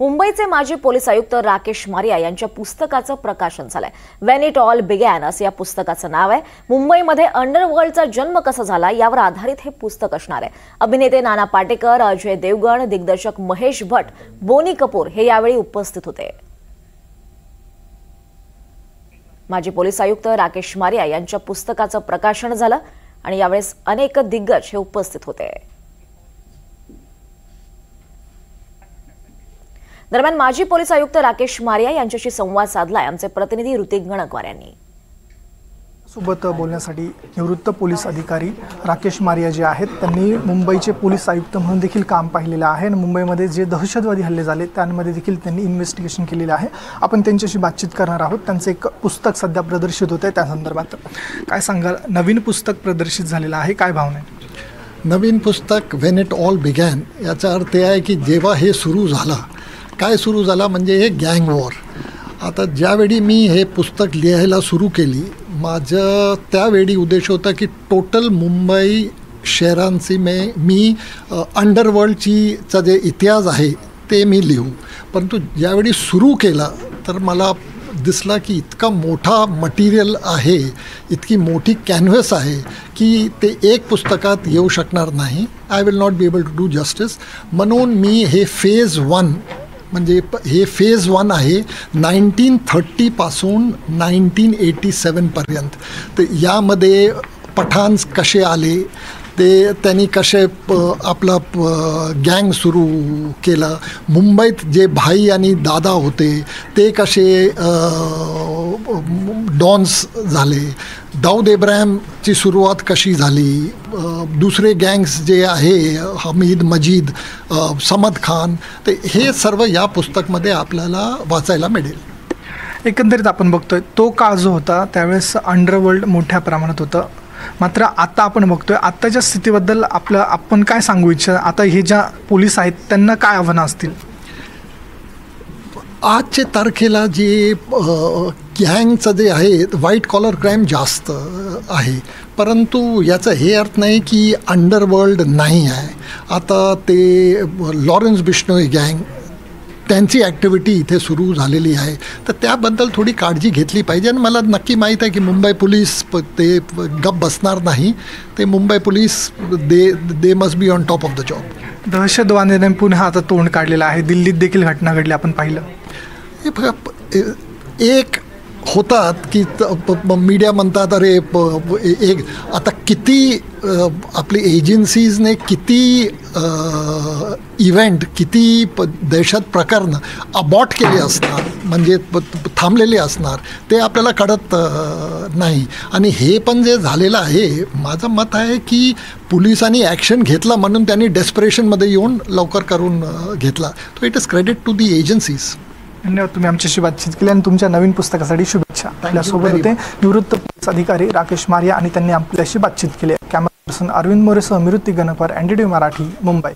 मुंबईचे माजी पोलीस आयुक्त राकेश मारिया यांच्या पुस्तकाचं प्रकाशन झालंय। व्हेन इट ऑल बिगॅन असं या पुस्तकाचं नाव आहे। मुंबईमध्ये अंडरवर्ल्डचा जन्म कसा झाला यावर आधारित हे पुस्तक असणार आहे। अभिनेते नाना पाटेकर, अजय देवगण, दिग्दर्शक महेश भट्ट, बोनी कपूर हे यावेळी उपस्थित होते। माजी पोलीस आयुक्त राकेश मारिया यांच्या पुस्तकाचं प्रकाशन झालं आणि यावेळेस अनेक दिग्गज हे उपस्थित होते। दरम्यान माजी पोलीस आयुक्त राकेश मारिया यांच्याशी संवाद साधलाय आमचे प्रतिनिधी ऋतिक गणकवार यांनी। सोबत बोलण्यासाठी निवृत्त पोलीस अधिकारी राकेश मारिया जे आहेत त्यांनी मुंबईचे पोलीस आयुक्त म्हणून देखील काम पाहिलेलं आहे आणि मुंबईमध्ये जे दहशतवादी हल्ले झाले त्यांमध्ये देखील त्यांनी इन्व्हेस्टिगेशन केलेलं आहे। आपण त्यांच्याशी बातचीत करणार आहोत। त्यांचं एक पुस्तक सध्या प्रदर्शित होतंय, त्या संदर्भात काय सांगाल? नवीन पुस्तक प्रदर्शित झालेलं आहे, काय भावना आहे? नवीन पुस्तक व्हेन इट ऑल बिगॅन याचा अर्थ आहे की जेव्हा हे सुरू झाला, काय सुरू झाला म्हणजे हे गँग वॉर। आता ज्यावेळी मी हे पुस्तक लिहायला सुरू केली, माझं त्यावेळी उद्देश होता की टोटल मुंबई शहरांची मी अंडरवर्ल्डचा जे इतिहास आहे ते मी लिहू। परंतु ज्यावेळी सुरू केला तर मला दिसला की इतका मोठा मटेरियल आहे, इतकी मोठी कॅनव्हस आहे की ते एक पुस्तकात येऊ शकणार नाही। I will not be able to do justice. म्हणून मी हे फेज 1 म्हणजे हे फेज 1 आहे 1930 पासून 1987 पर्यंत। तर यामध्ये पठाण कसे आले, ते त्यांनी कसे आपला गँग सुरू केलं, मुंबईत जे भाई आणि दादा होते ते कसे डॉन्स झाले, दाऊद इब्राहिमची सुरुवात कशी झाली, दुसरे गँग्स जे आहे हमीद, मजीद, समद खान, ते हे सर्व या पुस्तकमध्ये आपल्याला वाचायला मिळेल। एकंदरीत आपण बघतोय तो काळ जो होता त्यावेळेस अंडरवर्ल्ड मोठ्या प्रमाणात होतं, मात्र आता आपण बघतोय आत्ताच्या स्थितीबद्दल आपण काय सांगू इच्छा? आता हे ज्या पोलीस आहेत त्यांना काय आव्हानं असतील? आजच्या तारखेला जे गँगचं जे आहे व्हाईट कॉलर क्राईम जास्त आहे, परंतु याचा हे अर्थ नाही की अंडरवर्ल्ड नाही आहे। आता ते लॉरेन्स बिश्नोई गँग त्यांची ॲक्टिव्हिटी इथे सुरू झालेली आहे, तर त्याबद्दल थोडी काळजी घेतली पाहिजे। आणि मला नक्की माहीत आहे की मुंबई पोलीस ते गप बसणार नाही, ते Mumbai police they must be on top of the job. दहशतवाद्याने पुन्हा आता तोंड काढलेलं आहे, दिल्लीत देखील घटना घडली, आपण पाहिलं। एक होतात की मीडिया म्हणतात अरे एक आता किती आपली एजन्सीजने किती इव्हेंट, किती दहशत प्रकरणं अबॉर्ट केली असणार, म्हणजे थांबलेले असणार, ते आपल्याला कळत नाही। आणि हे पण जे झालेलं आहे, माझं मत आहे की पोलिसांनी ॲक्शन घेतला म्हणून त्यांनी डेस्परेशनमध्ये येऊन लवकर करून घेतला। तो it is credit to the agencies. धन्यवाद, तुम्ही आमच्याशी बातचीत केली आणि तुमच्या नवीन पुस्तकासाठी शुभेच्छा। आपल्यासोबत होते निवृत्त पोलीस अधिकारी राकेश मारिया आणि त्यांनी आपल्याशी बातचीत केली। कॅमेरा पर्सन अरविंद मोरेसह ऋतिक गणकवार, NDTV मराठी, मुंबई।